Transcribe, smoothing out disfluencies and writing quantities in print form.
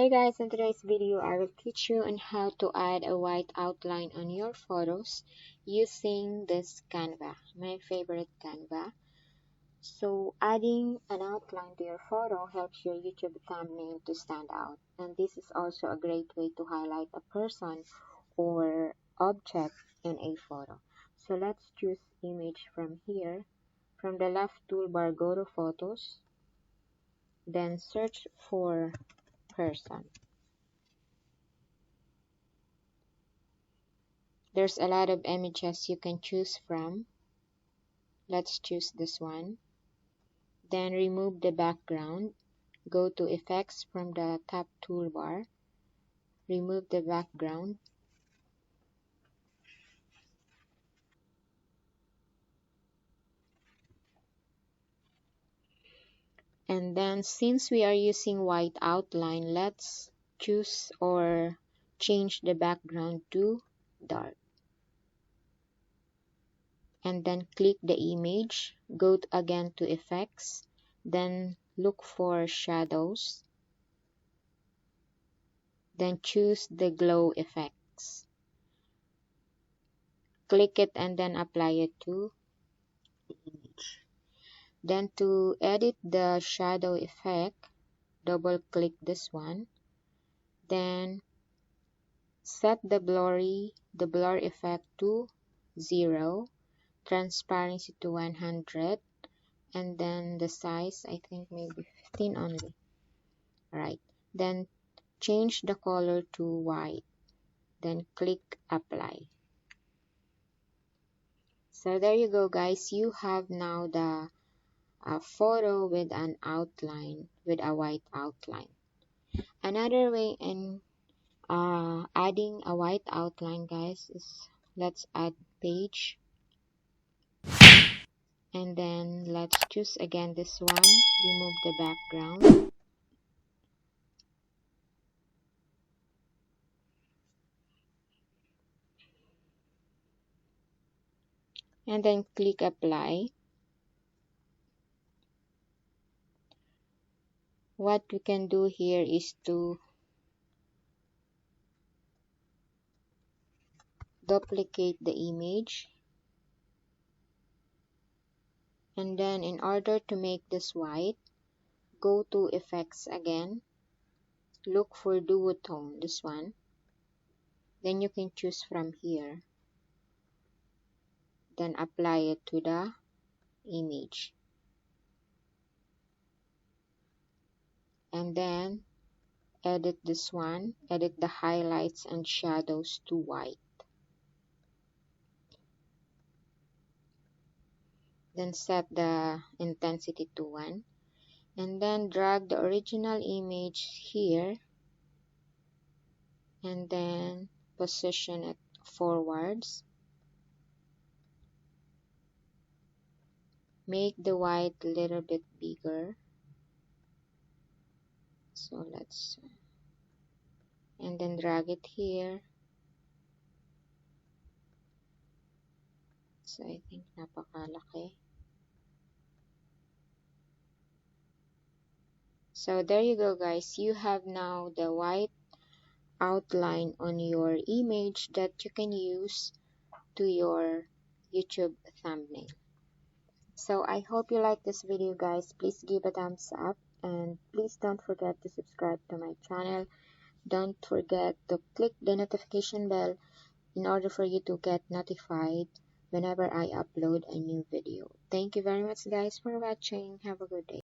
Hi guys, in today's video I will teach you on how to add a white outline on your photos using this Canva, my favorite Canva. So adding an outline to your photo helps your YouTube thumbnail to stand out, and this is also a great way to highlight a person or object in a photo. So let's choose image from here. From the left toolbar, go to photos, then search for person. There's a lot of images you can choose from. Let's choose this one. Then remove the background. Go to effects from the top toolbar. Remove the background. And then since we are using white outline, let's choose or change the background to dark. And then click the image. Go again to effects. Then look for shadows. Then choose the glow effects. Click it and then apply it to the image. Then to edit the shadow effect, double click this one. Then set the blur effect to 0, transparency to 100, and then the size, I think maybe 15 only. Right. Then change the color to white. Then click apply. So there you go guys, you have now the photo with an outline, with a white outline. Another way in adding a white outline guys is, let's add page, and then let's choose again this one, remove the background, and then click apply. What we can do here is to duplicate the image, and then in order to make this white, go to effects again, look for duotone, this one, then you can choose from here, then apply it to the image, and then edit this one, edit the highlights and shadows to white, then set the intensity to 1, and then drag the original image here and then position it forwards. Make the white a little bit bigger, so let's, and then drag it here. So I think napakalaki. So there you go guys, you have now the white outline on your image that you can use to your YouTube thumbnail. So I hope you like this video guys. Please give a thumbs up, and please don't forget to subscribe to my channel. Don't forget to click the notification bell in order for you to get notified whenever I upload a new video. Thank you very much guys for watching. Have a good day.